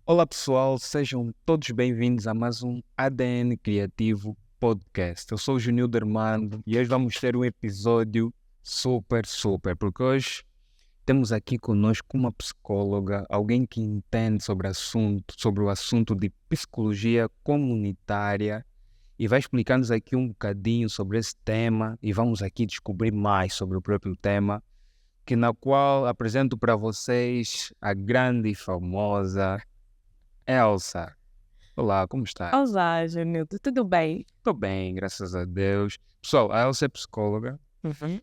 Olá pessoal, sejam todos bem-vindos a mais um ADN Criativo Podcast. Eu sou o Junildo Armando e hoje vamos ter um episódio super, porque hoje temos aqui conosco uma psicóloga, alguém que entende sobre o assunto de psicologia comunitária e vai explicar-nos aqui um bocadinho sobre esse tema e vamos aqui descobrir mais sobre o próprio tema, na qual apresento para vocês a grande e famosa Elsa. Olá, como está? Olá, Junildo, tudo bem? Estou bem, graças a Deus. Pessoal, a Elsa é psicóloga,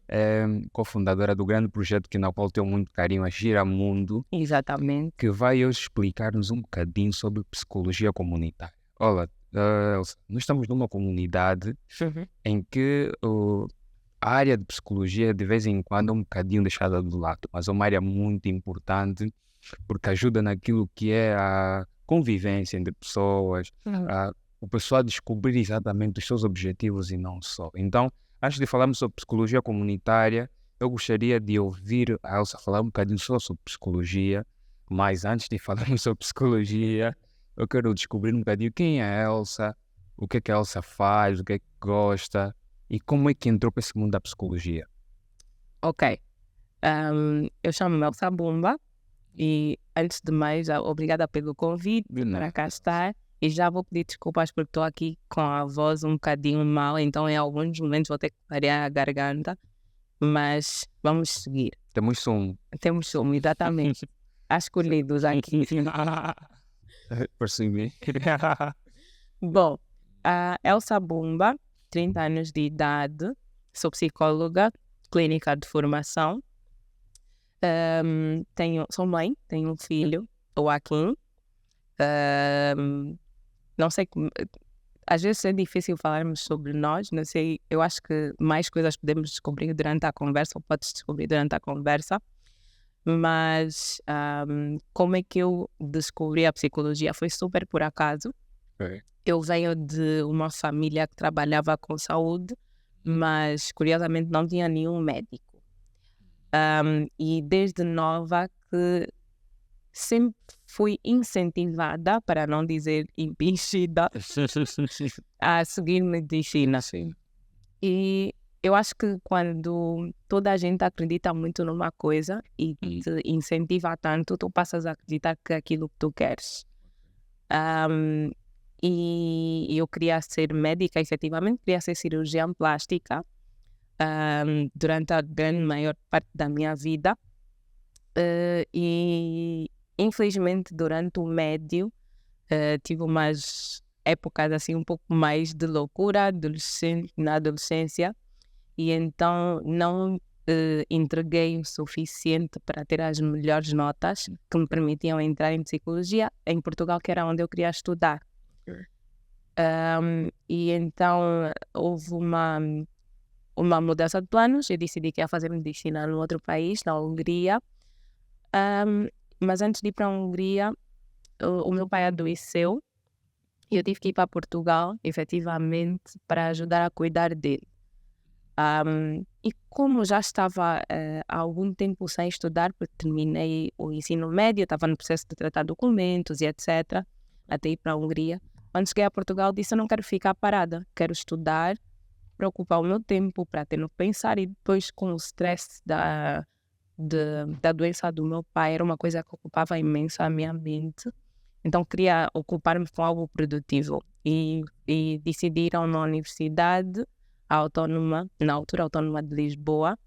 é cofundadora do grande projeto na qual tenho muito carinho, a Giramundo, Exatamente. que vai hoje explicar-nos um bocadinho sobre psicologia comunitária. Olha, Elsa, nós estamos numa comunidade em que a área de psicologia de vez em quando é um bocadinho deixada de lado, mas é uma área muito importante porque ajuda naquilo que é a convivência entre pessoas, o pessoal a descobrir exatamente os seus objetivos e não só. Então, antes de falarmos sobre psicologia comunitária, eu gostaria de ouvir a Elsa falar um bocadinho só sobre psicologia, mas antes de falarmos sobre psicologia, eu quero descobrir um bocadinho quem é a Elsa, o que é que a Elsa faz, o que é que gosta e como é que entrou para esse mundo da psicologia. Ok. Eu chamo-me Elsa Bumba e, antes de mais, obrigada pelo convite para cá estar. E já vou pedir desculpas porque estou aqui com a voz um bocadinho mal, então em alguns momentos vou ter que parar a garganta, mas vamos seguir. Temos som. Temos som, exatamente. Escolhidos aqui. Percebi. Bom, a Elsa Bumba, 30 anos de idade, sou psicóloga, clínica de formação. Sou mãe, tenho um filho, o Akin. Não sei, às vezes é difícil falarmos sobre nós, não sei, eu acho que mais coisas podemos descobrir durante a conversa, ou podes descobrir durante a conversa, mas como é que eu descobri a psicologia? Foi super por acaso. Eu venho de uma família que trabalhava com saúde, mas curiosamente não tinha nenhum médico. E desde nova que sempre fui incentivada, para não dizer impingida, a seguir medicina. Sim. E eu acho que quando toda a gente acredita muito numa coisa e te incentiva tanto, tu passas a acreditar que é aquilo que tu queres. E eu queria ser médica, efetivamente, queria ser cirurgiã plástica durante a grande maior parte da minha vida. E infelizmente durante o médio tive umas épocas assim um pouco mais de loucura na adolescência, e então não entreguei o suficiente para ter as melhores notas que me permitiam entrar em psicologia em Portugal, que era onde eu queria estudar. E então houve uma mudança de planos. Eu decidi que ia fazer medicina no outro país, na Hungria. Mas antes de ir para a Hungria, o meu pai adoeceu e eu tive que ir para Portugal, efetivamente, para ajudar a cuidar dele. E como já estava há algum tempo sem estudar, porque terminei o ensino médio, estava no processo de tratar documentos e etc., até ir para a Hungria. Quando cheguei a Portugal, disse: eu não quero ficar parada, quero estudar, para ocupar o meu tempo, para ter no que pensar. E depois, com o stress da doença do meu pai, era uma coisa que ocupava imenso a minha mente. Então queria ocupar-me com algo produtivo e decidi ir a uma universidade autónoma, na altura autónoma de Lisboa,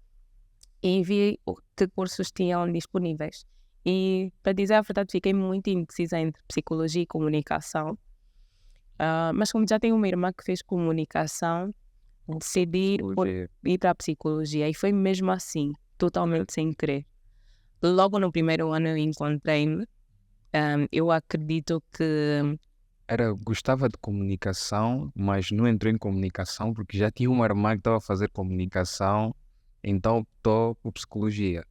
e vi que cursos tinham disponíveis. E, para dizer a verdade, fiquei muito indecisa entre psicologia e comunicação. Mas como já tenho uma irmã que fez comunicação, decidi ir para a psicologia, e foi mesmo assim, totalmente sem querer. Logo no primeiro ano eu encontrei-me. Eu acredito que... Gostava de comunicação, mas não entrou em comunicação porque já tinha uma irmã que estava a fazer comunicação, então optou por psicologia.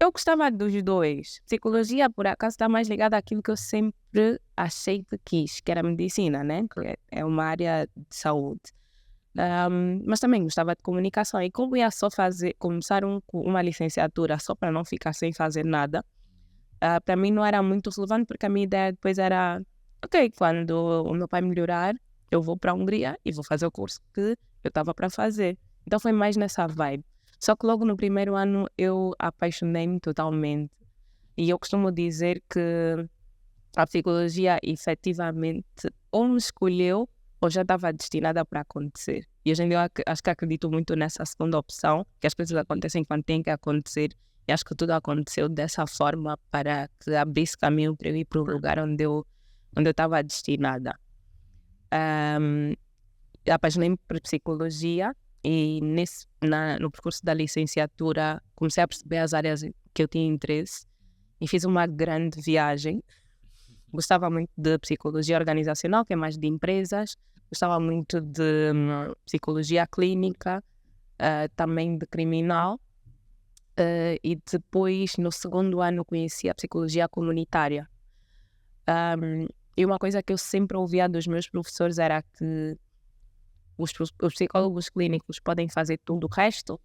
Eu gostava dos dois. Psicologia, por acaso, está mais ligada àquilo que eu sempre achei que quis, que era medicina, né? Que é uma área de saúde. Mas também gostava de comunicação. E como ia só começar uma licenciatura só para não ficar sem fazer nada, para mim não era muito relevante, porque a minha ideia depois era, ok, quando o meu pai melhorar, eu vou para a Hungria e vou fazer o curso que eu estava para fazer. Então foi mais nessa vibe. Só que logo no primeiro ano eu apaixonei-me totalmente. E eu costumo dizer que a psicologia efetivamente ou me escolheu ou já estava destinada para acontecer. E hoje em dia eu acho que acredito muito nessa segunda opção, que as coisas acontecem quando têm que acontecer. E acho que tudo aconteceu dessa forma para que abrisse caminho para eu ir para o lugar onde eu estava destinada. Apaixonei-me por psicologia e no percurso da licenciatura comecei a perceber as áreas que eu tinha interesse e fiz uma grande viagem. Gostava muito de psicologia organizacional, que é mais de empresas. Gostava muito de psicologia clínica, também de criminal. E depois, no segundo ano, conheci a psicologia comunitária. E uma coisa que eu sempre ouvia dos meus professores era que os psicólogos clínicos podem fazer tudo o resto,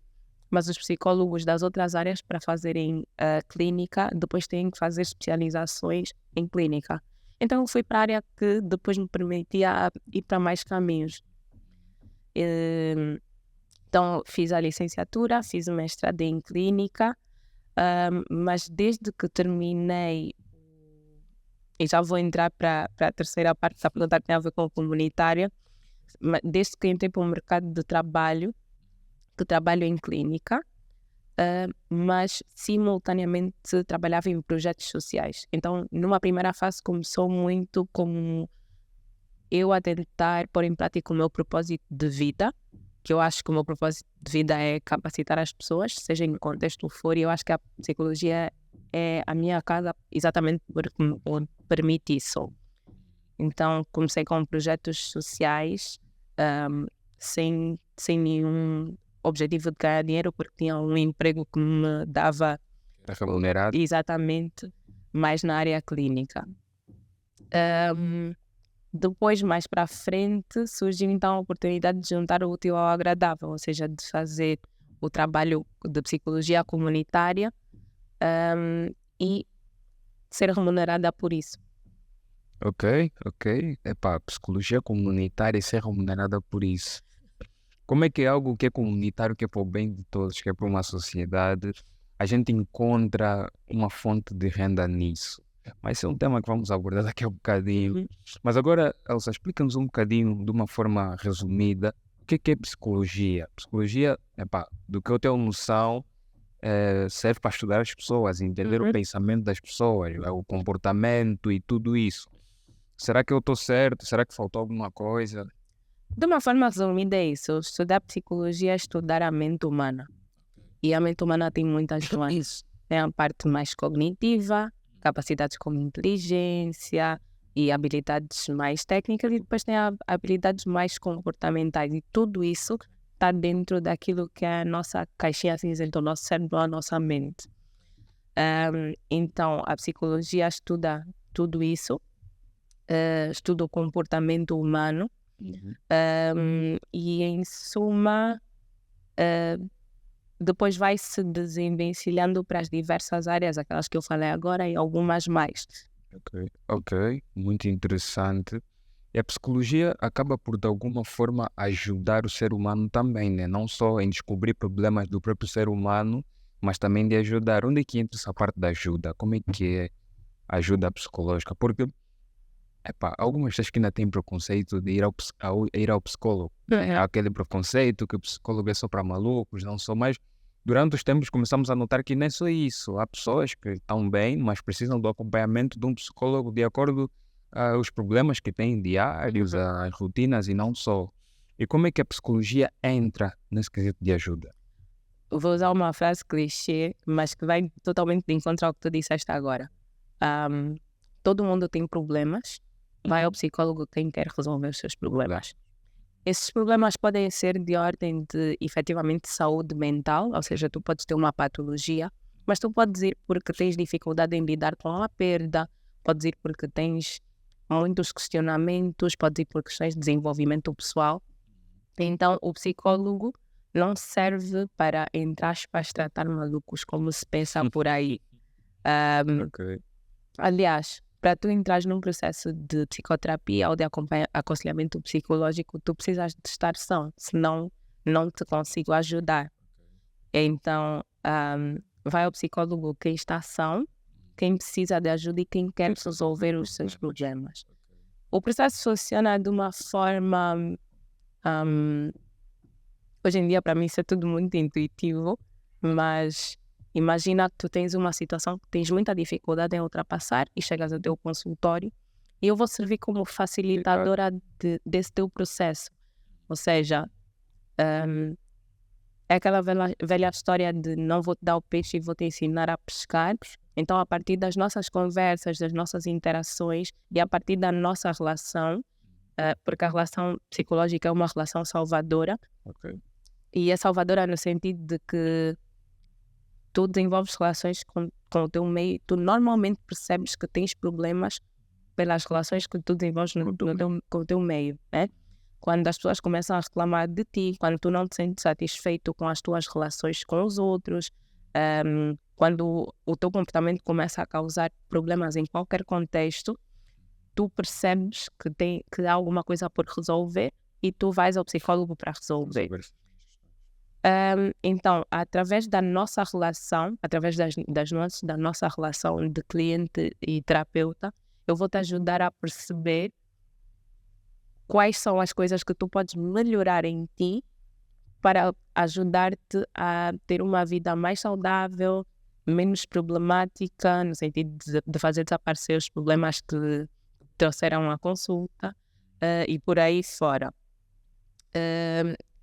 mas os psicólogos das outras áreas, para fazerem clínica, depois têm que fazer especializações em clínica. Então eu fui para a área que depois me permitia ir para mais caminhos. Então fiz a licenciatura, fiz o mestrado em clínica, mas desde que terminei, e já vou entrar para a terceira parte da pergunta que tem a ver com o comunitário, desde que entrei para o mercado de trabalho, que trabalho em clínica, mas simultaneamente trabalhava em projetos sociais. Então, numa primeira fase, começou muito com eu a tentar pôr em prática o meu propósito de vida, que eu acho que o meu propósito de vida é capacitar as pessoas, seja em que contexto for, e eu acho que a psicologia é a minha casa exatamente porque me permite isso. Então, comecei com projetos sociais, sem nenhum objetivo de ganhar dinheiro, porque tinha um emprego que me dava remunerado. Exatamente, mais na área clínica. Depois, mais para a frente, surgiu então a oportunidade de juntar o útil ao agradável, ou seja, de fazer o trabalho de psicologia comunitária e ser remunerada por isso. Ok. Epá, psicologia comunitária e ser remunerada por isso. Como é que é algo que é comunitário, que é para o bem de todos, que é para uma sociedade, a gente encontra uma fonte de renda nisso? Mas esse é um tema que vamos abordar daqui a um bocadinho. Mas agora, Elsa, explica-nos um bocadinho, de uma forma resumida, o que é psicologia? Psicologia, epá, do que eu tenho noção, serve para estudar as pessoas, entender o pensamento das pessoas, o comportamento e tudo isso. Será que eu estou certo? Será que faltou alguma coisa? De uma forma resumida é isso. Estudar psicologia é estudar a mente humana. E a mente humana tem muitas nuances. Tem a parte mais cognitiva, capacidades como inteligência e habilidades mais técnicas, e depois tem habilidades mais comportamentais. E tudo isso está dentro daquilo que é a nossa caixinha cinzenta, o nosso cérebro, a nossa mente. Então, a psicologia estuda tudo isso, estuda o comportamento humano, e em suma depois vai se desenvencilhando para as diversas áreas, aquelas que eu falei agora e algumas mais. Ok, muito interessante. E a psicologia acaba por de alguma forma ajudar o ser humano também, né? Não só em descobrir problemas do próprio ser humano, mas também de ajudar. Onde é que entra essa parte da ajuda? Como é que é a ajuda psicológica? Porque algumas pessoas que ainda têm preconceito de ir ao psicólogo. Há aquele preconceito que o psicólogo é só para malucos, não só mais. Durante os tempos começamos a notar que nem só isso. Há pessoas que estão bem, mas precisam do acompanhamento de um psicólogo de acordo aos problemas que têm diários, as rotinas e não só. E como é que a psicologia entra nesse quesito de ajuda? Vou usar uma frase clichê, mas que vai totalmente de encontro ao que tu disseste agora. Todo mundo tem problemas. Vai ao psicólogo quem quer resolver os seus problemas. Esses problemas podem ser de ordem de, efetivamente, saúde mental, ou seja, tu podes ter uma patologia, mas tu podes ir porque tens dificuldade em lidar com a perda, podes ir porque tens muitos questionamentos, podes ir por questões de desenvolvimento pessoal. Então, o psicólogo não serve para, entre aspas, tratar malucos, como se pensa por aí. Ok. Aliás, para tu entrar num processo de psicoterapia ou de aconselhamento psicológico, tu precisas de estar são, senão não te consigo ajudar. Então, vai ao psicólogo quem está são, quem precisa de ajuda e quem quer resolver os seus problemas. O processo funciona de uma forma... hoje em dia, para mim, isso é tudo muito intuitivo, mas imagina que tu tens uma situação que tens muita dificuldade em ultrapassar e chegas ao teu consultório e eu vou servir como facilitadora desse teu processo. Ou seja, é aquela velha história de não vou te dar o peixe e vou te ensinar a pescar. Então, a partir das nossas conversas, das nossas interações e a partir da nossa relação, porque a relação psicológica é uma relação salvadora, e é salvadora no sentido de que tu desenvolves relações com o teu meio, tu normalmente percebes que tens problemas pelas relações que tu desenvolves com o teu meio, né? Quando as pessoas começam a reclamar de ti, quando tu não te sentes satisfeito com as tuas relações com os outros, quando o teu comportamento começa a causar problemas em qualquer contexto, tu percebes que há alguma coisa por resolver e tu vais ao psicólogo para resolver. Então, através da nossa relação, através da nossa relação de cliente e terapeuta, eu vou te ajudar a perceber quais são as coisas que tu podes melhorar em ti para ajudar-te a ter uma vida mais saudável, menos problemática, no sentido de fazer desaparecer os problemas que trouxeram à consulta e por aí fora.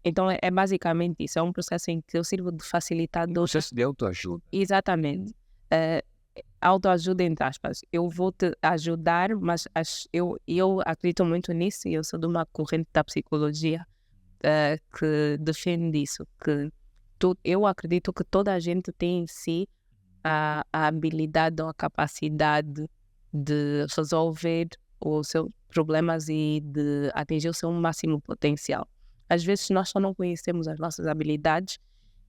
Então é basicamente isso, é um processo em que eu sirvo de facilitador. Um processo de autoajuda. Exatamente. Autoajuda, entre aspas. Eu vou te ajudar, mas eu acredito muito nisso e eu sou de uma corrente da psicologia que defende isso, que eu acredito que toda a gente tem em si a habilidade ou a capacidade de resolver os seus problemas e de atingir o seu máximo potencial. Às vezes nós só não conhecemos as nossas habilidades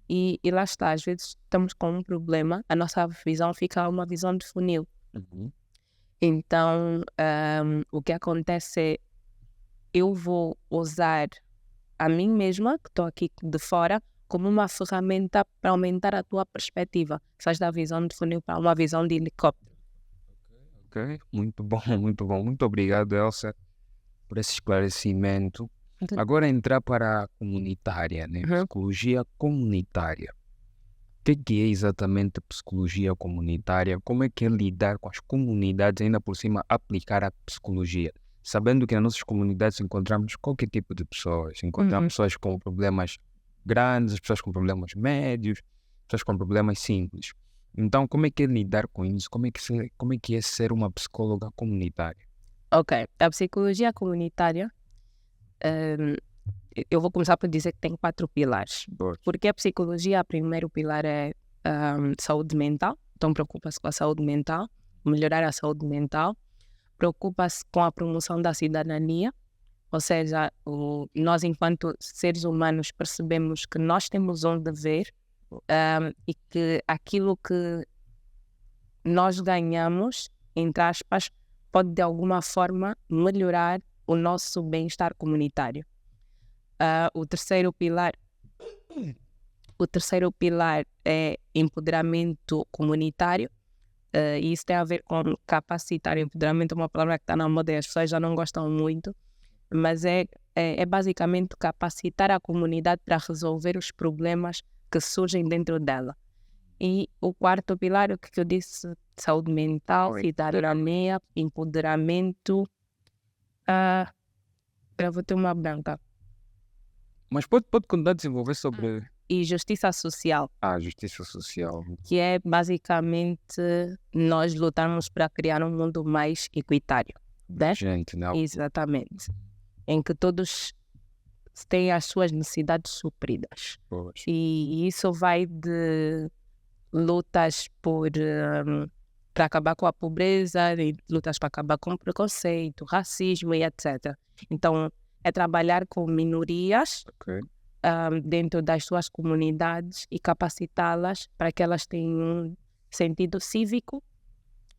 e lá está, às vezes estamos com um problema, a nossa visão fica uma visão de funil. Então, o que acontece é, eu vou usar a mim mesma, que estou aqui de fora, como uma ferramenta para aumentar a tua perspectiva. Sais da visão de funil para uma visão de helicóptero. Ok, muito bom, muito bom. Muito obrigado, Elsa, por esse esclarecimento. Agora entrar para a comunitária, né? Psicologia comunitária. O que é exatamente psicologia comunitária? Como é que é lidar com as comunidades, ainda por cima aplicar a psicologia? Sabendo que nas nossas comunidades encontramos qualquer tipo de pessoas. Encontramos pessoas com problemas grandes, pessoas com problemas médios, pessoas com problemas simples. Então, como é que é lidar com isso? Como é que é ser uma psicóloga comunitária? Ok, a psicologia comunitária, eu vou começar por dizer que tem 4 pilares. Porque a psicologia, o primeiro pilar é saúde mental, então preocupa-se com a saúde mental, melhorar a saúde mental, preocupa-se com a promoção da cidadania, ou seja, nós enquanto seres humanos percebemos que nós temos um dever e que aquilo que nós ganhamos, entre aspas, pode de alguma forma melhorar o nosso bem-estar comunitário. O terceiro pilar é empoderamento comunitário, e isso tem a ver com capacitar. Empoderamento é uma palavra que está na moda e as pessoas já não gostam muito, mas é basicamente capacitar a comunidade para resolver os problemas que surgem dentro dela. E o quarto pilar, o que eu disse, saúde mental, cidadania, empoderamento. Eu vou ter uma branca. Mas pode continuar a desenvolver sobre... E justiça social. Justiça social. Que é basicamente nós lutarmos para criar um mundo mais equitário. Né? Gente, não. Exatamente. Em que todos têm as suas necessidades supridas. E isso vai de lutas para acabar com a pobreza, e lutas para acabar com o preconceito, racismo e etc. Então, é trabalhar com minorias Ok. dentro das suas comunidades e capacitá-las para que elas tenham um sentido cívico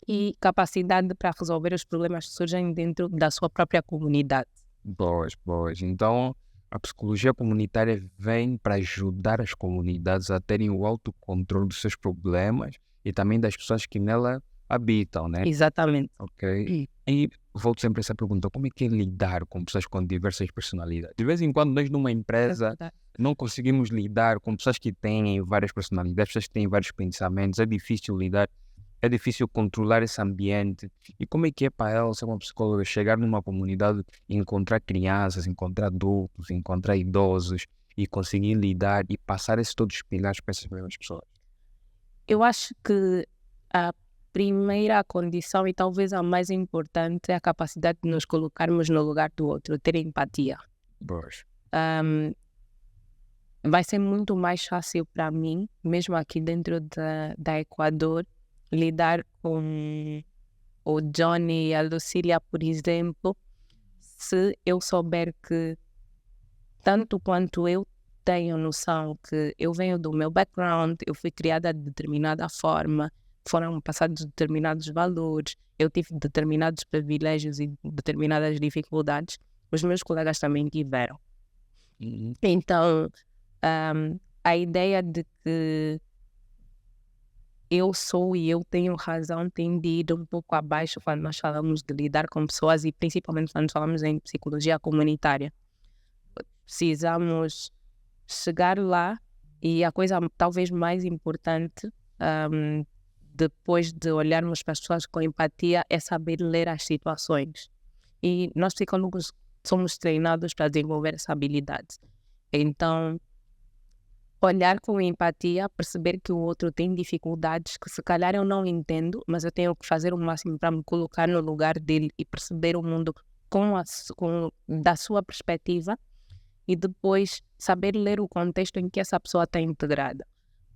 e capacidade para resolver os problemas que surgem dentro da sua própria comunidade. Boas, boas. Então, a psicologia comunitária vem para ajudar as comunidades a terem o autocontrole dos seus problemas e também das pessoas que nela habitam, né? Exatamente. Ok. E volto sempre a essa pergunta: como é que é lidar com pessoas com diversas personalidades? De vez em quando nós numa empresa não conseguimos lidar com pessoas que têm várias personalidades, pessoas que têm vários pensamentos, é difícil lidar, é difícil controlar esse ambiente. E como é que é para ela, ser uma psicóloga, chegar numa comunidade e encontrar crianças, encontrar adultos, encontrar idosos e conseguir lidar e passar esses todos os pilares para essas mesmas pessoas? Eu acho que a primeira condição e talvez a mais importante é a capacidade de nos colocarmos no lugar do outro, ter empatia. Boas. Vai ser muito mais fácil para mim, mesmo aqui dentro da Equador, lidar com o Johnny e a Lucília, por exemplo, se eu souber que, tanto quanto eu tenho noção que eu venho do meu background, eu fui criada de determinada forma, foram passados determinados valores, eu tive determinados privilégios e determinadas dificuldades, os meus colegas também tiveram. Então, a ideia de que eu sou e eu tenho razão tem de ir um pouco abaixo quando nós falamos de lidar com pessoas e principalmente quando falamos em psicologia comunitária. Precisamos chegar lá e a coisa talvez mais importante, depois de olharmos para as pessoas com empatia, é saber ler as situações. E nós psicólogos somos treinados para desenvolver essa habilidade. Então, olhar com empatia, perceber que o outro tem dificuldades que se calhar eu não entendo, mas eu tenho que fazer o máximo para me colocar no lugar dele e perceber o mundo da sua perspectiva e depois saber ler o contexto em que essa pessoa está integrada.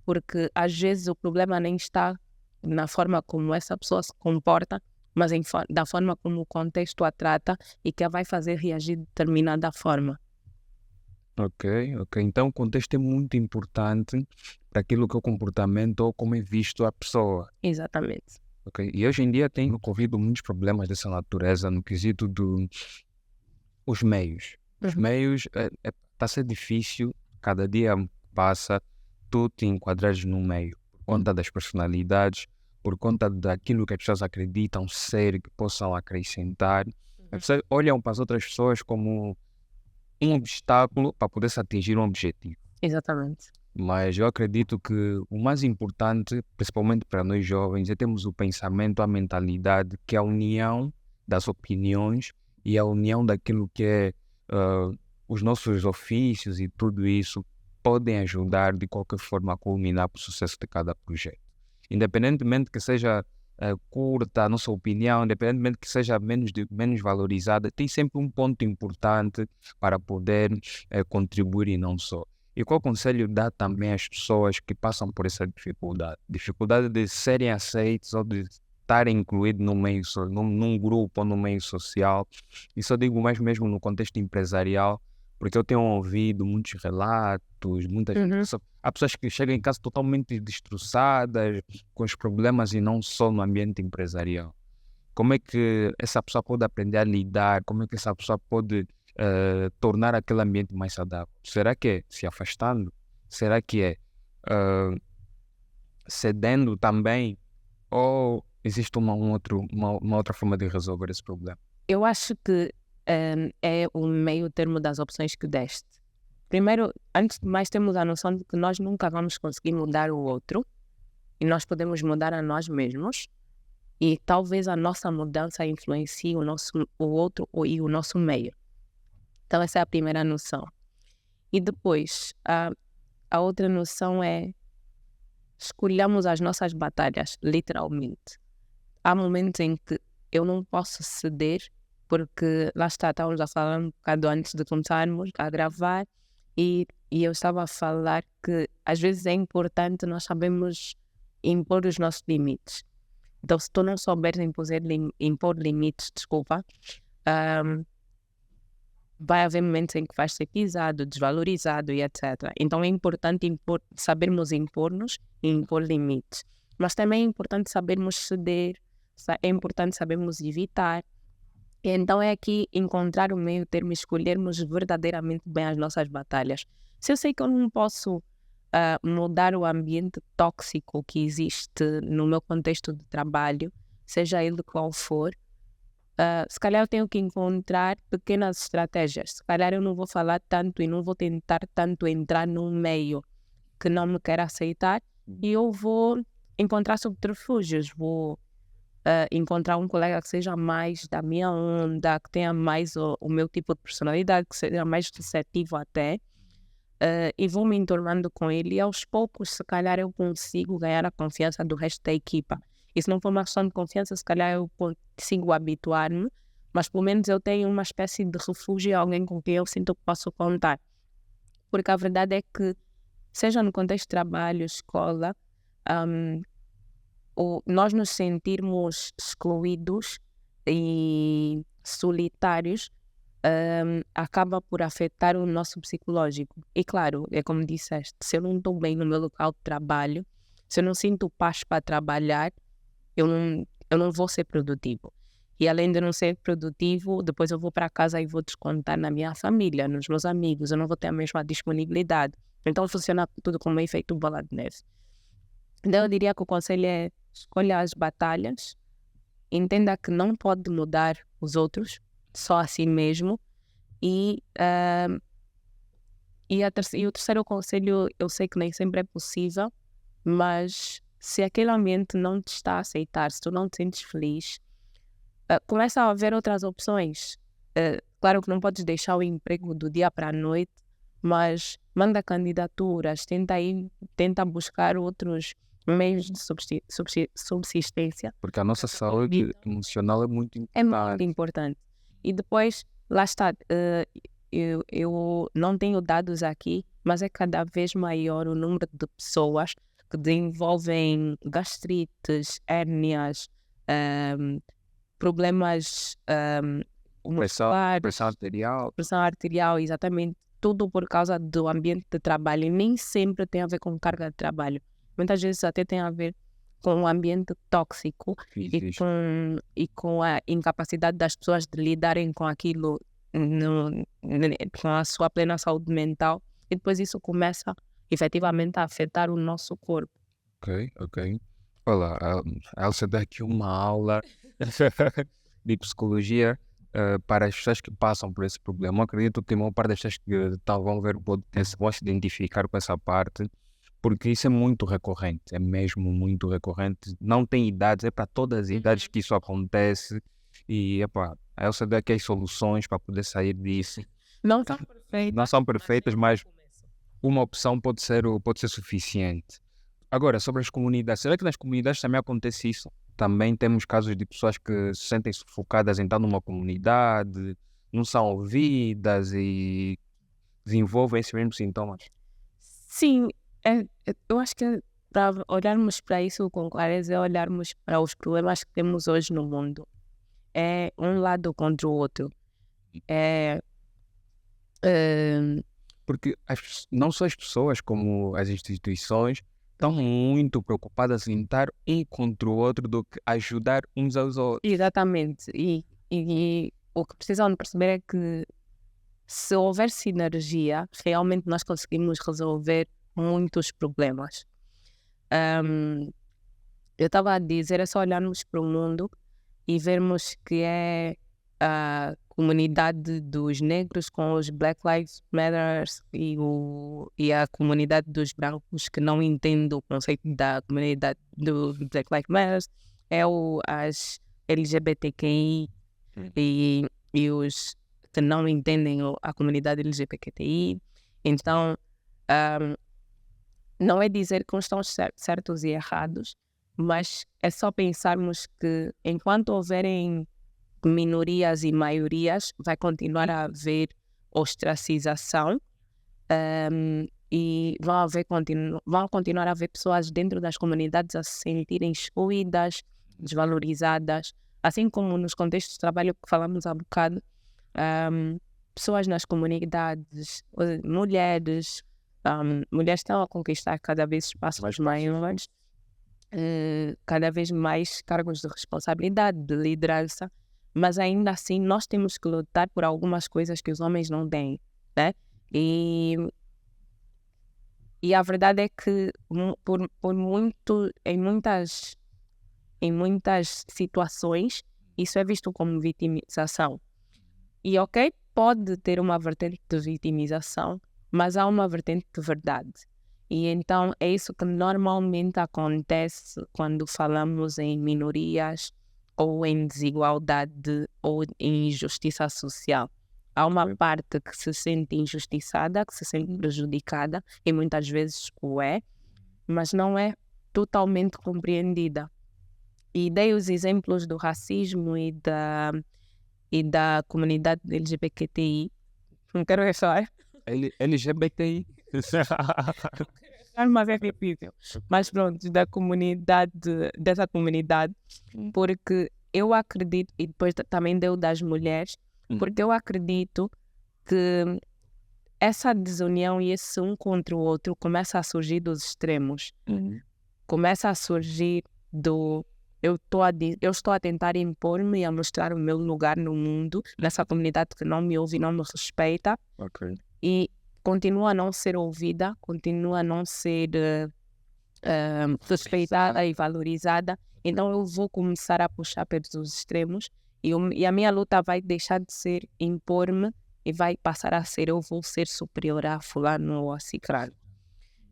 Porque às vezes o problema nem está na forma como essa pessoa se comporta, mas da forma como o contexto a trata e que a vai fazer reagir de determinada forma. Ok, ok. Então o contexto é muito importante para aquilo que é o comportamento ou como é visto a pessoa. Exatamente. Ok. E hoje em dia tem ocorrido muitos problemas dessa natureza no quesito dos meios. Os meios está a ser difícil, cada dia passa, tu te enquadrares no meio, por conta das personalidades, por conta daquilo que as pessoas acreditam ser, que possam acrescentar. As pessoas olham para as outras pessoas como um obstáculo para poder se atingir um objetivo. Exatamente. Mas eu acredito que o mais importante, principalmente para nós jovens, é termos o pensamento, a mentalidade, que é a união das opiniões e a união daquilo que é os nossos ofícios e tudo isso podem ajudar de qualquer forma a culminar para o sucesso de cada projeto. Independentemente que seja curta a nossa opinião, independentemente que seja menos valorizada, tem sempre um ponto importante para poder contribuir e não só. E qual conselho dá também às pessoas que passam por essa dificuldade? Dificuldade de serem aceitos ou de estarem incluídos num grupo ou no meio social. Isso eu digo mais mesmo no contexto empresarial, porque eu tenho ouvido muitos relatos, há pessoas que chegam em casa totalmente destroçadas, com os problemas e não só no ambiente empresarial. Como é que essa pessoa pode aprender a lidar? Como é que essa pessoa pode tornar aquele ambiente mais saudável? Será que é se afastando? Será que é cedendo também? Ou existe uma outra forma de resolver esse problema? Eu acho que é o meio termo das opções que deste. Primeiro, antes de mais, temos a noção de que nós nunca vamos conseguir mudar o outro e nós podemos mudar a nós mesmos e talvez a nossa mudança influencie o outro e o nosso meio. Então essa é a primeira noção. E depois, a outra noção é escolhamos as nossas batalhas, literalmente. Há momentos em que eu não posso ceder, porque lá estávamos a falar um bocado antes de começarmos a gravar e eu estava a falar que às vezes é importante nós sabermos impor os nossos limites. Então, se tu não souberes impor limites, vai haver momentos em que vais ser pisado, desvalorizado e etc. Então é importante sabermos impor-nos e impor limites. Mas também é importante sabermos ceder, é importante sabermos evitar. E então é aqui encontrar o meio termo, escolhermos verdadeiramente bem as nossas batalhas. Se eu sei que eu não posso mudar o ambiente tóxico que existe no meu contexto de trabalho, seja ele qual for, se calhar eu tenho que encontrar pequenas estratégias. Se calhar eu não vou falar tanto e não vou tentar tanto entrar num meio que não me quer aceitar, e eu vou encontrar subterfúgios, vou encontrar um colega que seja mais da minha onda, que tenha mais o meu tipo de personalidade, que seja mais receptivo até, e vou me entornando com ele, e aos poucos se calhar eu consigo ganhar a confiança do resto da equipa. E se não for uma questão de confiança, se calhar eu consigo habituar-me, mas pelo menos eu tenho uma espécie de refúgio, alguém com quem eu sinto que posso contar. Porque a verdade é que, seja no contexto de trabalho, escola, nós nos sentirmos excluídos e solitários acaba por afetar o nosso psicológico. E claro, é como disseste, se eu não estou bem no meu local de trabalho, se eu não sinto paz para trabalhar, eu não vou ser produtivo. E além de não ser produtivo, depois eu vou para casa e vou descontar na minha família, nos meus amigos, eu não vou ter a mesma disponibilidade. Então funciona tudo como um efeito bola de neve. Então eu diria que o conselho é: escolha as batalhas, entenda que não pode mudar os outros, só assim mesmo. E o terceiro conselho, eu sei que nem sempre é possível, mas se aquele ambiente não te está a aceitar, se tu não te sentes feliz, começa a haver outras opções. Claro que não podes deixar o emprego do dia para a noite, mas manda candidaturas, tenta buscar outros meios de subsistência. Porque a nossa saúde emocional é muito É importante. muito importante. E depois, lá está, eu não tenho dados aqui, mas é cada vez maior o número de pessoas que desenvolvem gastrites, hérnias, problemas musculares, pressão arterial, exatamente, tudo por causa do ambiente de trabalho. E nem sempre tem a ver com carga de trabalho. Muitas vezes até tem a ver com um ambiente tóxico e com a incapacidade das pessoas de lidarem com aquilo com a sua plena saúde mental, e depois isso começa efetivamente a afetar o nosso corpo. Ok. Olha, a Elsa dá aqui uma aula de psicologia para as pessoas que passam por esse problema. Eu acredito que a maior parte das pessoas que vão ver o podcast vão se identificar com essa parte, porque isso é muito recorrente, é mesmo muito recorrente. Não tem idades, é para todas as idades que isso acontece. E a Elsa dá aqui as soluções para poder sair disso. Não são perfeitas. Não são perfeitas, mas uma opção pode ser suficiente. Agora, sobre as comunidades, será que nas comunidades também acontece isso? Também temos casos de pessoas que se sentem sufocadas em estar numa comunidade, não são ouvidas e desenvolvem esses mesmos sintomas? Sim, eu acho que para olharmos para isso com clareza é olharmos para os problemas que temos hoje no mundo. É um lado contra o outro. Porque não só as pessoas como as instituições estão muito preocupadas em estar um contra o outro do que ajudar uns aos outros. Exatamente. E o que precisam de perceber é que se houver sinergia, realmente nós conseguimos resolver muitos problemas. Eu estava a dizer, é só olharmos para o mundo e vermos que é a comunidade dos negros com os Black Lives Matter e a comunidade dos brancos que não entende o conceito da comunidade do Black Lives Matter, as LGBTQI e os que não entendem a comunidade LGBTQI. Então, não é dizer que uns estão certos e errados, mas é só pensarmos que enquanto houverem minorias e maiorias, vai continuar a haver ostracização, e vão continuar a haver pessoas dentro das comunidades a se sentirem excluídas, desvalorizadas, assim como nos contextos de trabalho que falamos há bocado, pessoas nas comunidades, mulheres, mulheres estão a conquistar cada vez espaços maiores, cada vez mais cargos de responsabilidade, de liderança, mas ainda assim nós temos que lutar por algumas coisas que os homens não têm, né? E a verdade é que em muitas situações isso é visto como vitimização. E ok, pode ter uma vertente de vitimização, mas há uma vertente de verdade. E então é isso que normalmente acontece quando falamos em minorias ou em desigualdade ou em injustiça social. Há uma parte que se sente injustiçada, que se sente prejudicada, e muitas vezes o é, mas não é totalmente compreendida. E dei os exemplos do racismo e da comunidade LGBTI. Não quero errar. LGBTI. Mas é difícil. Mas pronto, dessa comunidade, porque eu acredito, e depois também deu das mulheres, porque eu acredito que essa desunião e esse um contra o outro começa a surgir dos extremos. Começa a surgir eu estou a tentar impor-me e a mostrar o meu lugar no mundo, nessa comunidade que não me ouve e não me respeita. E continua a não ser ouvida, continua a não ser respeitada e valorizada. Então eu vou começar a puxar pelos extremos e a minha luta vai deixar de ser impor-me e vai passar a ser eu vou ser superior a fulano ou a cicrano.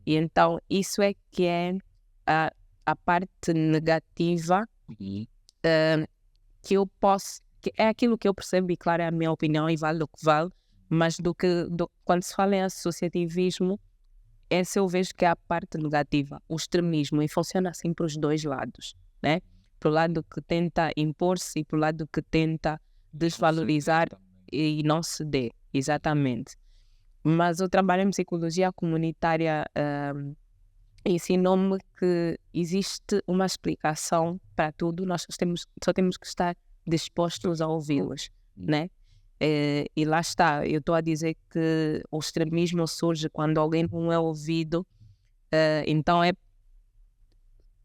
E então isso é que é a parte negativa que eu posso, que é aquilo que eu percebo e claro é a minha opinião e vale o que vale, mas quando se fala em associativismo, essa eu vejo que é a parte negativa, o extremismo, e funciona assim para os dois lados, né? Para o lado que tenta impor-se e para o lado que tenta desvalorizar e não ceder, exatamente. Mas o trabalho em psicologia comunitária ensinou-me que existe uma explicação para tudo, nós só temos que estar dispostos a ouvi-los, né? E lá está, eu estou a dizer que o extremismo surge quando alguém não é ouvido, então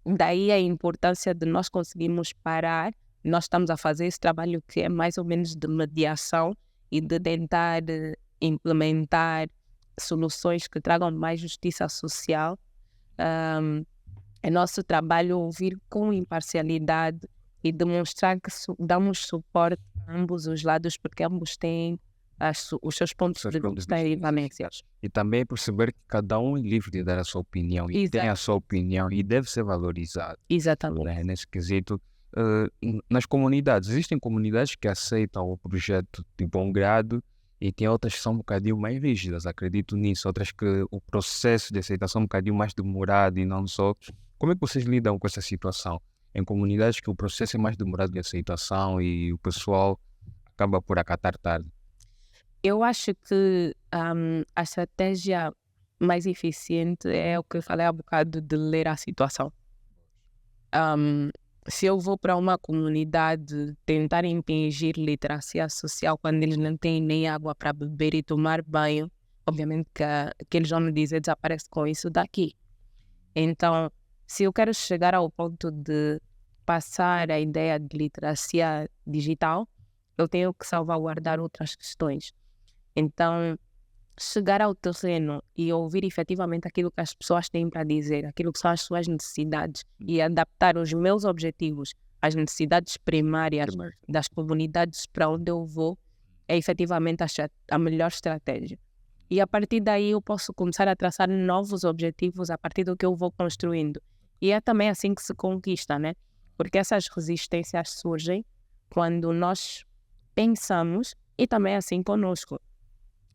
daí a importância de nós conseguirmos parar, nós estamos a fazer esse trabalho que é mais ou menos de mediação e de tentar implementar soluções que tragam mais justiça social. É nosso trabalho ouvir com imparcialidade e demonstrar que damos suporte a ambos os lados, porque ambos têm os seus pontos de vista e valências. E também perceber que cada um é livre de dar a sua opinião e tem a sua opinião e deve ser valorizado. Exatamente. Né? Nesse quesito, nas comunidades, existem comunidades que aceitam o projeto de bom grado e tem outras que são um bocadinho mais rígidas, acredito nisso. Outras que o processo de aceitação é um bocadinho mais demorado e não só. Como é que vocês lidam com essa situação? Em comunidades que o processo é mais demorado de aceitação e o pessoal acaba por acatar tarde. Eu acho que a estratégia mais eficiente é o que eu falei há bocado de ler a situação. Se eu vou para uma comunidade tentar impingir literacia social quando eles não têm nem água para beber e tomar banho, obviamente que eles vão me dizer desaparece com isso daqui. Então, se eu quero chegar ao ponto de passar a ideia de literacia digital, eu tenho que salvaguardar outras questões. Então, chegar ao terreno e ouvir efetivamente aquilo que as pessoas têm para dizer, aquilo que são as suas necessidades e adaptar os meus objetivos às necessidades primárias das comunidades para onde eu vou, é efetivamente a melhor estratégia. E a partir daí eu posso começar a traçar novos objetivos a partir do que eu vou construindo. E é também assim que se conquista, né? Porque essas resistências surgem quando nós pensamos, e também é assim conosco.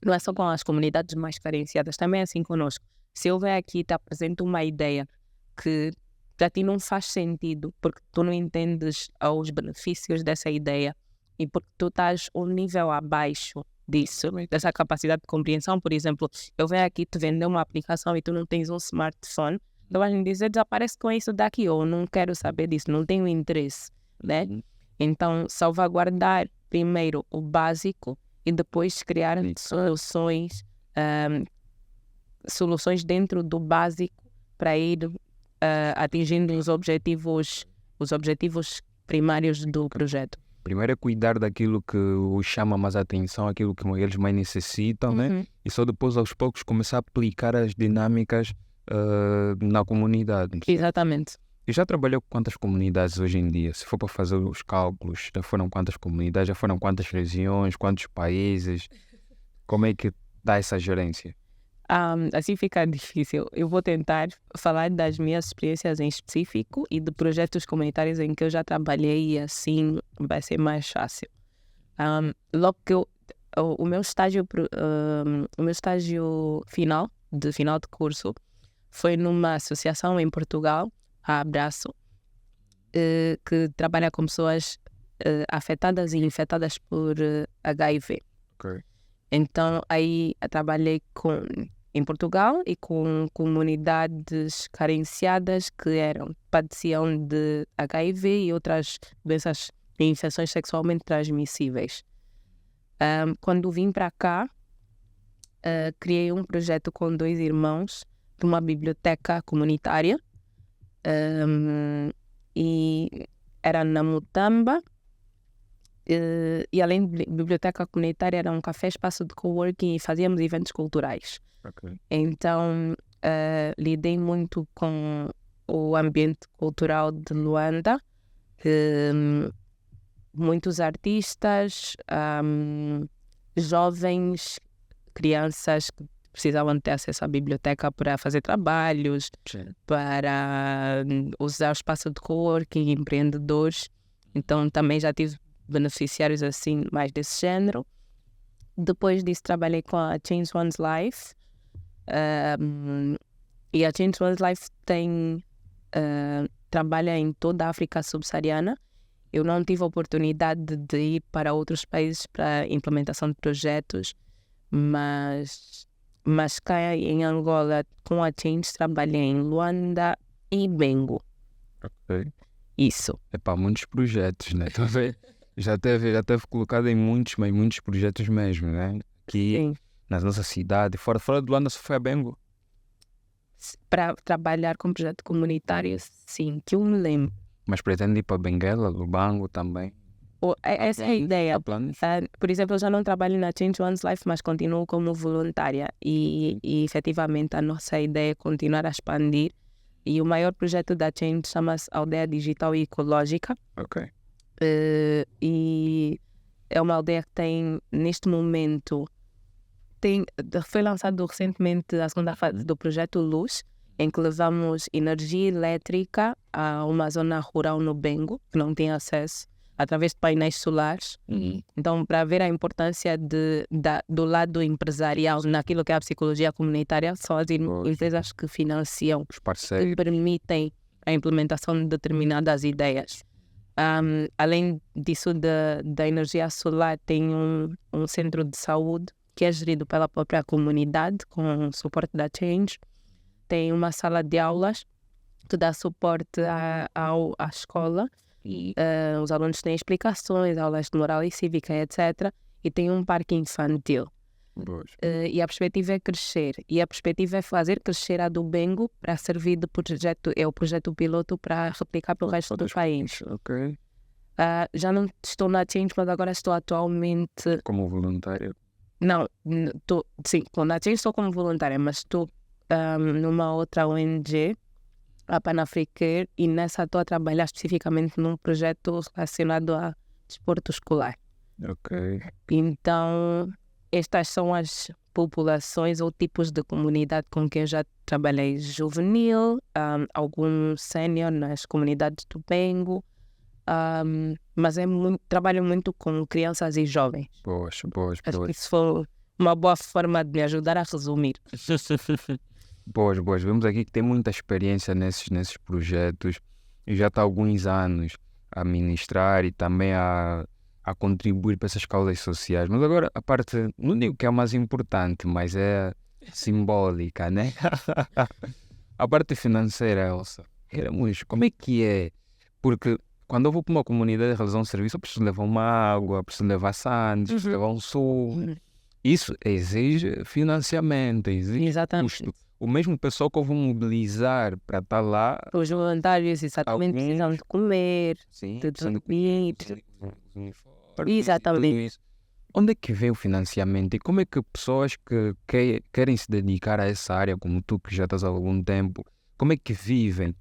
Não é só com as comunidades mais carenciadas, também é assim conosco. Se eu venho aqui e te apresento uma ideia que para ti não faz sentido, porque tu não entendes os benefícios dessa ideia e porque tu estás um nível abaixo disso, dessa capacidade de compreensão. Por exemplo, eu venho aqui te vender uma aplicação e tu não tens um smartphone, tu vais me dizer, desaparece com isso daqui, ou não quero saber disso, não tenho interesse, né? Então, salvaguardar primeiro o básico e depois criar soluções dentro do básico para ir atingindo os objetivos primários do projeto. Primeiro é cuidar daquilo que os chama mais atenção, aquilo que eles mais necessitam, né? E só depois, aos poucos, começar a aplicar as dinâmicas na comunidade. Exatamente. E já trabalhou com quantas comunidades hoje em dia? Se for para fazer os cálculos, já foram quantas comunidades, já foram quantas regiões, quantos países? Como é que dá essa gerência? Assim fica difícil. Eu vou tentar falar das minhas experiências em específico e de projetos comunitários em que eu já trabalhei e assim vai ser mais fácil. Logo que o meu estágio final de curso foi numa associação em Portugal, a Abraço, que trabalha com pessoas afetadas e infectadas por HIV. Okay. Então, aí eu trabalhei em Portugal e com comunidades carenciadas que padeciam de HIV e outras doenças e infecções sexualmente transmissíveis. Quando vim para cá, criei um projeto com 2 irmãos de uma biblioteca comunitária e era na Mutamba. E além de biblioteca comunitária, era um café, espaço de coworking e fazíamos eventos culturais. Okay. Então, lidei muito com o ambiente cultural de Luanda, muitos artistas, jovens, crianças que precisavam ter acesso à biblioteca para fazer trabalhos, para usar o espaço de coworking, empreendedores. Então, também já tive beneficiários assim, mais desse género. Depois disso, trabalhei com a Change One's Life. E a Change One's Life trabalha em toda a África subsaariana. Eu não tive a oportunidade de ir para outros países para a implementação de projetos, mas cá em Angola, com a Change, trabalhei em Luanda e Bengo. Ok. Isso. Muitos projetos, né? Já teve colocado em muitos projetos mesmo, né? Aqui Sim. na nossa cidade, fora de Luanda, só foi a Bengo. Para trabalhar com projeto comunitário, sim, que eu me lembro. Mas pretende ir para Benguela, Lubango também? Essa é a ideia. Por exemplo, eu já não trabalho na Change One's Life, mas continuo como voluntária e efetivamente a nossa ideia é continuar a expandir. E o maior projeto da Change chama-se Aldeia Digital e Ecológica. Ok. E é uma aldeia que tem, neste momento, foi lançado recentemente a segunda fase do projeto Luz, em que levamos energia elétrica a uma zona rural no Bengo, que não tem acesso, através de painéis solares. Então, para ver a importância do lado empresarial naquilo que é a psicologia comunitária, são as empresas que financiam, os parceiros, que permitem a implementação de determinadas ideias. Além disso, da energia solar, tem um centro de saúde que é gerido pela própria comunidade, com o suporte da Change. Tem uma sala de aulas que dá suporte à escola. Os alunos têm explicações, aulas de moral e cívica, etc. E tem um parque infantil. E a perspectiva é crescer. E a perspectiva é fazer crescer a do Bengo para servir de projeto, é o projeto piloto para replicar pelo resto do país. Ok. Já não estou na Change, mas agora estou atualmente... Como voluntária? Não, sim, na Change estou como voluntária, mas estou numa outra ONG, a Pan-Africare, e nessa estou a trabalhar especificamente num projeto relacionado a desporto escolar. Ok. Então, estas são as populações ou tipos de comunidade com quem eu já trabalhei: juvenil, algum sénior nas comunidades do Bengo, mas trabalho muito com crianças e jovens. Boas. Acho que isso foi uma boa forma de me ajudar a resumir. Boas. Vemos aqui que tem muita experiência nesses projetos e já está há alguns anos a ministrar e também a a contribuir para essas causas sociais. Mas agora a parte, não digo que é a mais importante, mas é simbólica, né? A parte financeira, Elsa, queremos, como é que é? Porque quando eu vou para uma comunidade realizar um serviço, eu preciso levar uma água, preciso levar sandes, preciso levar um suco. Isso exige financiamento, exige Exatamente. custo. O mesmo pessoal que eu vou mobilizar para estar lá, Os voluntários exatamente precisam de comer, sim, de precisam dormir. os uniformes, Exatamente. tudo isso. Onde é que vem o financiamento e como é que pessoas que querem se dedicar a essa área, como tu que já estás há algum tempo, como é que vivem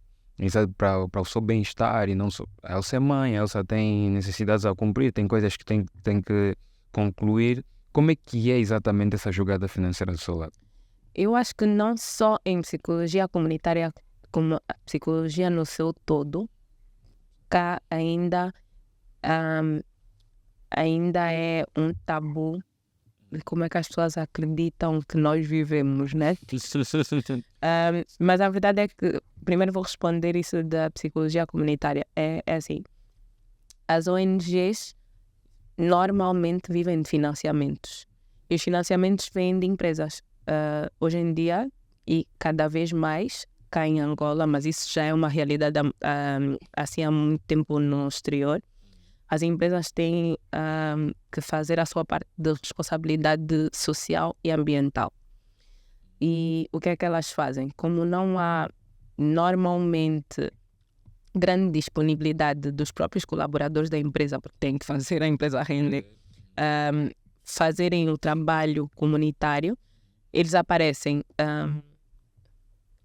para o seu bem-estar e não só. A Elsa é mãe, a Elsa tem necessidades a cumprir, tem coisas que tem que concluir. Como é que é exatamente essa jogada financeira do seu lado? Eu acho que não só em psicologia comunitária, como a psicologia no seu todo, cá ainda é um tabu de como é que as pessoas acreditam que nós vivemos, né? Mas a verdade é que, primeiro vou responder isso da psicologia comunitária. É assim, as ONGs normalmente vivem de financiamentos. E os financiamentos vêm de empresas. Hoje em dia, e cada vez mais, cá em Angola, mas isso já é uma realidade assim há muito tempo no exterior, as empresas têm que fazer a sua parte de responsabilidade social e ambiental. E o que é que elas fazem? Como não há normalmente grande disponibilidade dos próprios colaboradores da empresa, porque têm que fazer a empresa render, fazerem o trabalho comunitário, eles aparecem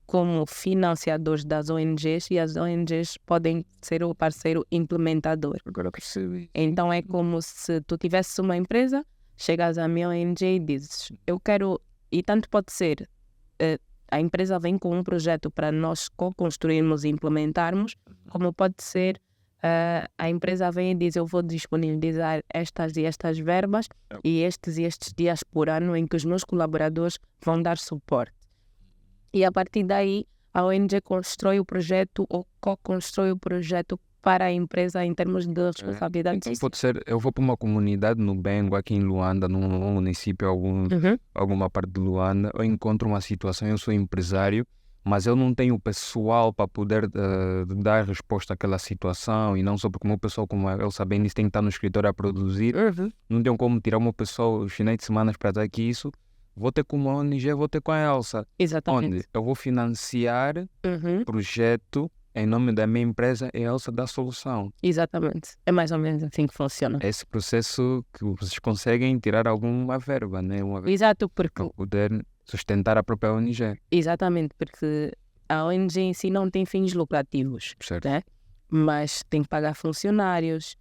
como financiadores das ONGs e as ONGs podem ser o parceiro implementador. Agora percebi. Então é como se tu tivesses uma empresa, chegas à minha ONG e dizes, eu quero, e tanto pode ser, a empresa vem com um projeto para nós co-construirmos e implementarmos, como pode ser a empresa vem e diz, eu vou disponibilizar estas e estas verbas e estes dias por ano em que os meus colaboradores vão dar suporte. E a partir daí, a ONG constrói o projeto ou co-constrói o projeto para a empresa em termos de responsabilidade. Então pode ser, eu vou para uma comunidade no Bengo, aqui em Luanda, num município, alguma parte de Luanda, eu encontro uma situação, eu sou empresário, mas eu não tenho pessoal para poder dar resposta àquela situação, e não só porque o meu pessoal, como eu sabendo isso, tem que estar no escritório a produzir, não tenho como tirar o meu pessoal os finais de semana para dar aqui isso. Vou ter com uma ONG, vou ter com a Elsa. Exatamente. Onde eu vou financiar projeto em nome da minha empresa e a Elsa dá a solução. Exatamente. É mais ou menos assim que funciona. Esse processo que vocês conseguem tirar alguma verba, né? Exato, porque... Para poder sustentar a própria ONG. Exatamente, porque a ONG em si não tem fins lucrativos, Certo. né? Mas tem que pagar funcionários,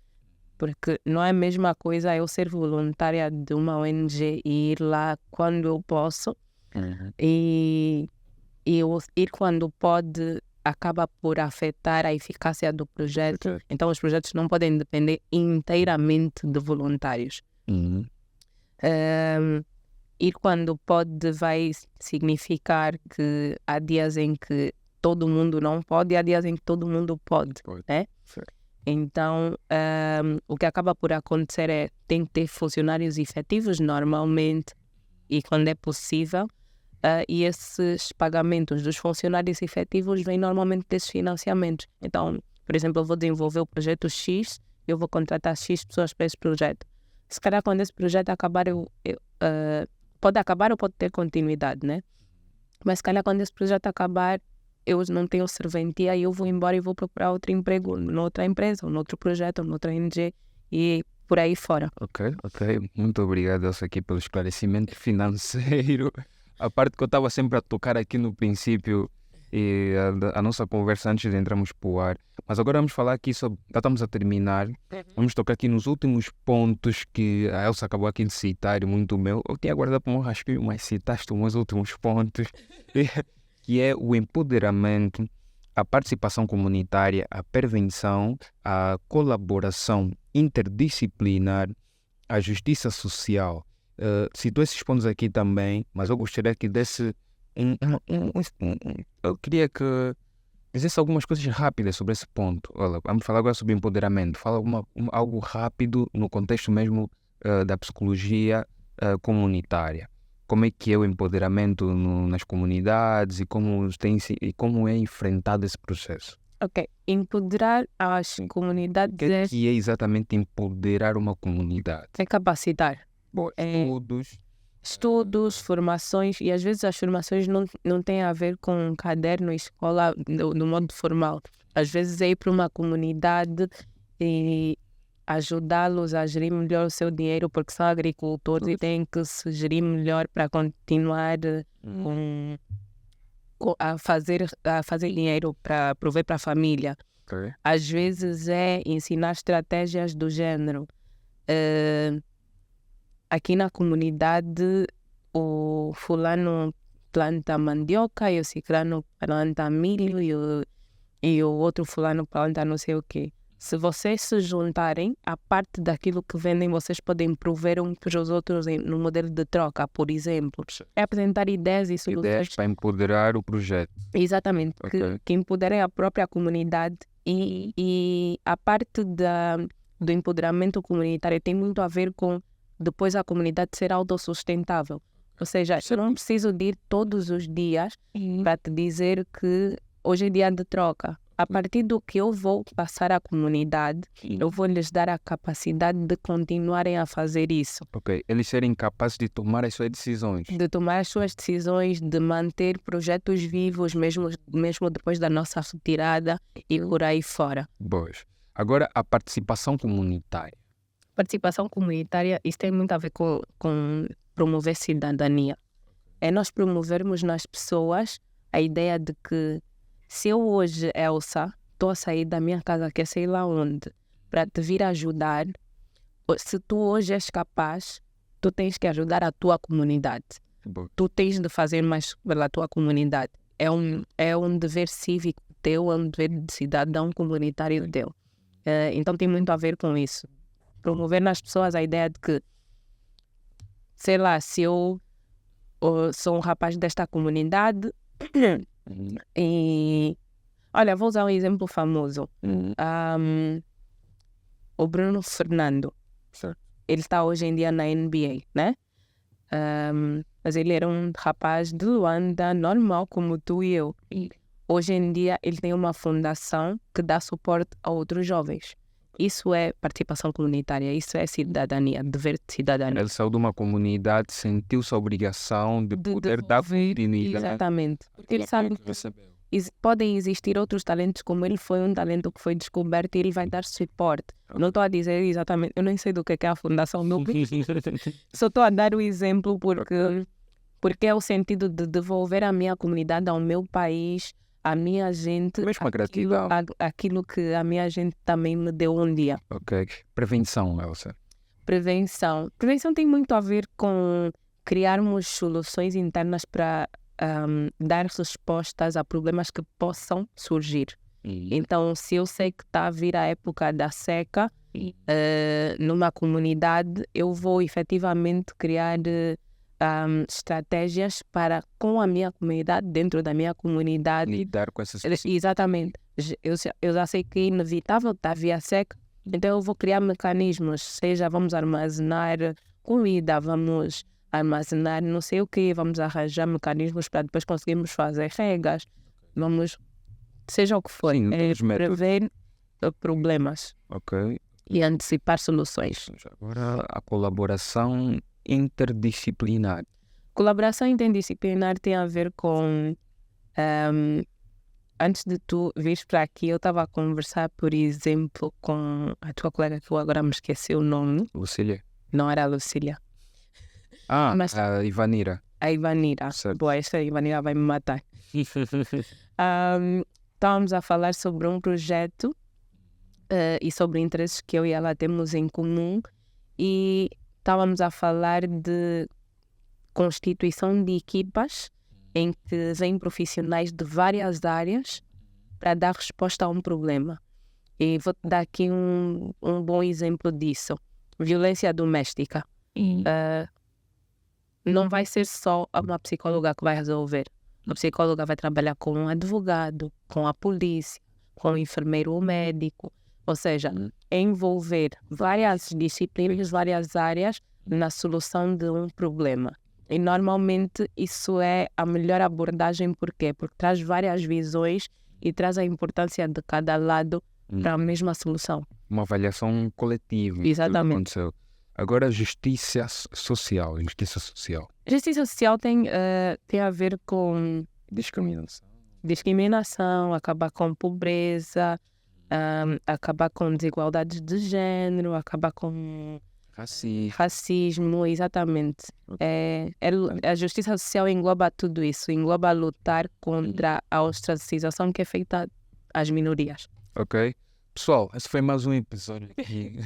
porque não é a mesma coisa eu ser voluntária de uma ONG e ir lá quando eu posso e eu ir quando pode acaba por afetar a eficácia do projeto. Certo. Então os projetos não podem depender inteiramente de voluntários. Ir quando pode vai significar que há dias em que todo mundo não pode e há dias em que todo mundo pode, né? Certo. Então, o que acaba por acontecer é tem que ter funcionários efetivos normalmente e quando é possível, e esses pagamentos dos funcionários efetivos vêm normalmente desses financiamentos. Então, por exemplo, eu vou desenvolver o projeto X, eu vou contratar X pessoas para esse projeto. Se calhar quando esse projeto acabar, pode acabar ou pode ter continuidade, né? Mas se calhar quando esse projeto acabar, eu não tenho serventia e eu vou embora e vou procurar outro emprego noutra empresa, ou noutro projeto, ou noutra ONG e por aí fora. Ok. Muito obrigado, Elsa, aqui pelo esclarecimento financeiro. A parte que eu estava sempre a tocar aqui no princípio e a nossa conversa antes de entrarmos para o ar. Mas agora vamos falar aqui sobre... Já estamos a terminar. Vamos tocar aqui nos últimos pontos que a Elsa acabou aqui de citar, muito meu. Eu tinha guardado para um rascunho, mas citaste os meus últimos pontos. Que é o empoderamento, a participação comunitária, a prevenção, a colaboração interdisciplinar, a justiça social. Citou esses pontos aqui também, mas eu gostaria que desse... eu queria que dizesse algumas coisas rápidas sobre esse ponto. Olha, vamos falar agora sobre empoderamento. Fala algo rápido no contexto mesmo da psicologia comunitária. Como é que é o empoderamento nas comunidades e como é enfrentado esse processo? Ok, empoderar as O comunidades que é exatamente empoderar uma comunidade? é capacitar. Bom, É estudos, estudos, formações, e às vezes as formações não têm a ver com caderno e escola no modo formal. Às vezes é ir para uma comunidade e ajudá-los a gerir melhor o seu dinheiro, porque são agricultores e têm que se gerir melhor para continuar a fazer dinheiro para prover para a família. ok. Às vezes é ensinar estratégias do género. eh, Aqui na comunidade, o fulano planta mandioca e o ciclano planta milho e o outro fulano planta não sei o quê. Se vocês se juntarem, a parte daquilo que vendem, vocês podem prover uns para os outros no modelo de troca, por exemplo. É apresentar ideias e soluções. Ideias para empoderar o projeto. Exatamente, Ok. que empoderem a própria comunidade e a parte do empoderamento comunitário tem muito a ver com depois a comunidade ser autossustentável. Ou seja, eu não preciso de ir todos os dias para te dizer que hoje é dia de troca. A partir do que eu vou passar à comunidade, eu vou lhes dar a capacidade de continuarem a fazer isso. Ok. Eles serem capazes de tomar as suas decisões. De tomar as suas decisões, de manter projetos vivos, mesmo depois da nossa retirada e por aí fora. Boas. Agora, a participação comunitária. Participação comunitária, isso tem muito a ver com promover cidadania. É nós promovermos nas pessoas a ideia de que se eu hoje, Elsa, estou a sair da minha casa, que é sei lá onde, para te vir ajudar, se tu hoje és capaz, tu tens que ajudar a tua comunidade. Boa. Tu tens de fazer mais pela tua comunidade. É um dever cívico teu, é um dever de cidadão comunitário teu. Então tem muito a ver com isso. Promover nas pessoas a ideia de que, sei lá, se eu sou um rapaz desta comunidade e, olha, vou usar um exemplo famoso. O Bruno Fernando, Certo. ele está hoje em dia na NBA, né? Mas ele era um rapaz de Luanda, normal como tu e eu. Hoje em dia ele tem uma fundação que dá suporte a outros jovens. Isso é participação comunitária, isso é cidadania, dever de cidadania. Ele saiu de uma comunidade, sentiu-se a obrigação de poder dar continuidade. Exatamente. Porque ele sabe que recebeu. podem existir outros talentos, como ele foi um talento que foi descoberto e ele vai dar suporte. Não estou a dizer exatamente, eu nem sei do que é a fundação do só estou a dar o exemplo porque é o sentido de devolver a minha comunidade, ao meu país, à minha gente, Mesmo a gratidão. aquilo que a minha gente também me deu um dia. Ok. Prevenção, Elsa. Prevenção. Prevenção tem muito a ver com criarmos soluções internas para dar respostas a problemas que possam surgir. Então, se eu sei que está a vir a época da seca, numa comunidade, eu vou efetivamente criar estratégias para, com a minha comunidade, dentro da minha comunidade. Lidar com essas pessoas. Exatamente. Eu já sei que é inevitável, está a vir a seca, então eu vou criar mecanismos, seja vamos armazenar comida, vamos armazenar não sei o quê, vamos arranjar mecanismos para depois conseguirmos fazer regas, vamos, seja o que for, Sim, os métodos. prever problemas Ok. e antecipar soluções. Agora, a colaboração interdisciplinar. Colaboração interdisciplinar tem a ver com antes de tu vires para aqui, eu estava a conversar, por exemplo, com a tua colega, que eu agora me esqueci o nome. Lucília? Não era a Lucília. Mas- a Ivanira. A Ivanira. Certo. Boa, esta Ivanira vai me matar. Estávamos a falar sobre um projeto e sobre interesses que eu e ela temos em comum e estávamos a falar de constituição de equipas em que vêm profissionais de várias áreas para dar resposta a um problema. E vou-te dar aqui um bom exemplo disso. Violência doméstica. Não vai ser só uma psicóloga que vai resolver. A psicóloga vai trabalhar com um advogado, com a polícia, com o enfermeiro ou médico. Ou seja, envolver várias disciplinas, várias áreas na solução de um problema. E normalmente isso é a melhor abordagem. Por quê? Porque traz várias visões e traz a importância de cada lado para a mesma solução. Uma avaliação coletiva. Exatamente. Aconteceu. Agora, justiça social. Justiça social. Justiça social tem a ver com discriminação, acabar com pobreza, acabar com desigualdades de género, acabar com racismo, exatamente. A justiça social engloba tudo isso, engloba lutar contra a ostracização que é feita às minorias. Ok. Pessoal, esse foi mais um episódio aqui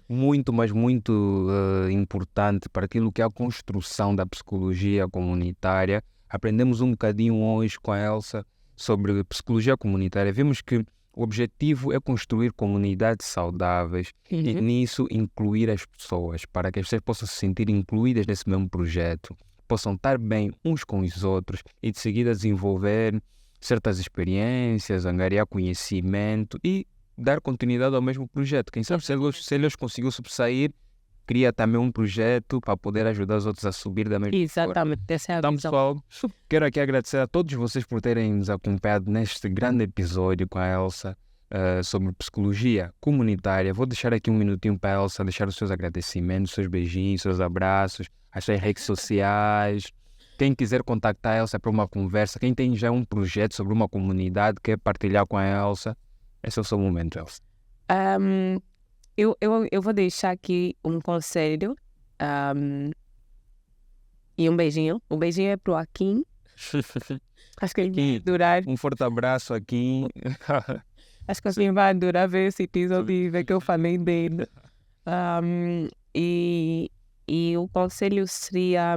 muito, mas muito importante para aquilo que é a construção da psicologia comunitária. Aprendemos um bocadinho hoje com a Elsa sobre psicologia comunitária. Vimos que o objetivo é construir comunidades saudáveis e nisso incluir as pessoas, para que as pessoas possam se sentir incluídas nesse mesmo projeto, possam estar bem uns com os outros e de seguida desenvolver certas experiências, angariar conhecimento e dar continuidade ao mesmo projeto. Quem sabe se eles conseguiram sobressair, cria também um projeto para poder ajudar os outros a subir da mesma forma. Exatamente, essa é a Então, visão. pessoal, quero aqui agradecer a todos vocês por terem nos acompanhado neste grande episódio com a Elsa sobre psicologia comunitária. Vou deixar aqui um minutinho para a Elsa deixar os seus agradecimentos, seus beijinhos, seus abraços, as suas redes sociais. Quem quiser contactar a Elsa para uma conversa, quem tem já um projeto sobre uma comunidade, quer partilhar com a Elsa, esse é o seu momento, Elsa. Eu vou deixar aqui um conselho e um beijinho. O beijinho é pro Akin. Acho que ele vai adorar. Um forte abraço aqui. Acho que ele vai adorar ver esse episódio e ver que eu falei dele. E o conselho seria: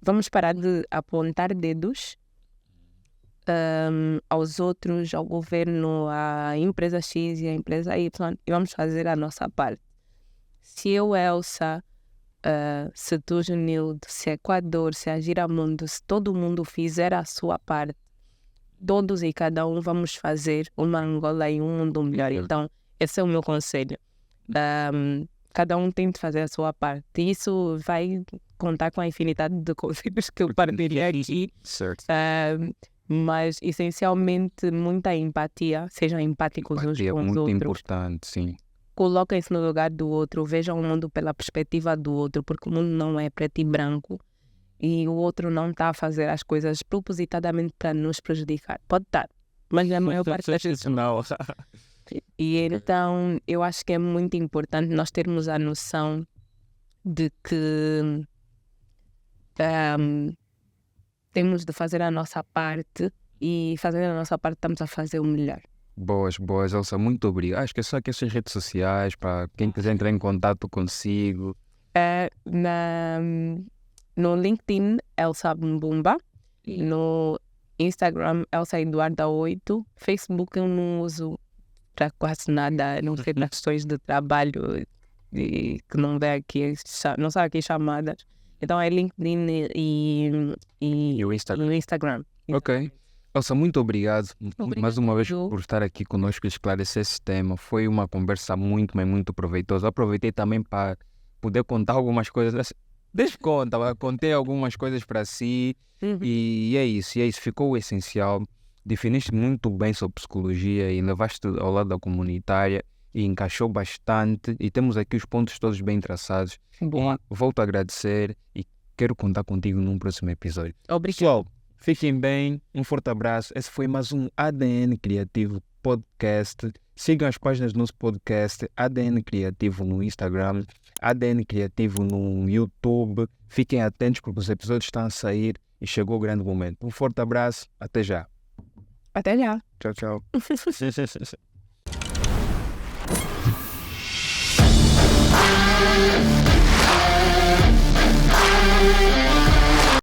vamos parar de apontar dedos aos outros, ao governo, à empresa X e à empresa Y, e vamos fazer a nossa parte. Se eu, Elsa, se tu, Junildo, se Equador, se a Giramundo, se todo mundo fizer a sua parte, todos e cada um vamos fazer uma Angola e um mundo melhor. Então, esse é o meu conselho. Cada um tem de fazer a sua parte. E isso vai contar com a infinidade de conselhos que eu partilhei aqui. Certo. Mas, essencialmente, muita empatia. Sejam empáticos uns com os outros. Muito importante, sim. Coloquem-se no lugar do outro. Vejam o mundo pela perspectiva do outro, porque o mundo não é preto e branco. E o outro não está a fazer as coisas propositadamente para nos prejudicar. Pode estar, mas na maior parte das vezes não. E então, eu acho que é muito importante nós termos a noção de que temos de fazer a nossa parte, e fazendo a nossa parte estamos a fazer o melhor. Boas, Elsa, muito obrigado. Acho que é só aqui as suas redes sociais, para quem quiser entrar em contato consigo. No LinkedIn, Elsa Mbumba. No Instagram, Elsa Eduarda 8. Facebook eu não uso para quase nada, a não ser nas questões de trabalho e que não vê aqui, não sabe aqui chamadas. Então é LinkedIn e o Instagram. Ok. Elsa, muito obrigado mais uma vez Ju. por estar aqui conosco e esclarecer esse tema. Foi uma conversa muito, mas muito proveitosa. Aproveitei também para poder contar algumas coisas. Deixa conta, contei algumas coisas para si. E é isso, ficou o essencial. Definiste muito bem sobre psicologia e levaste ao lado da comunitária e encaixou bastante, e temos aqui os pontos todos bem traçados. Boa. E volto a agradecer e quero contar contigo num próximo episódio. Obrigada. Pessoal, fiquem bem, um forte abraço. Esse foi mais um ADN Criativo Podcast. Sigam as páginas do nosso podcast, ADN Criativo no Instagram, ADN Criativo no YouTube. Fiquem atentos porque os episódios estão a sair e chegou o grande momento. Um forte abraço, até já. Até já. Tchau, tchau.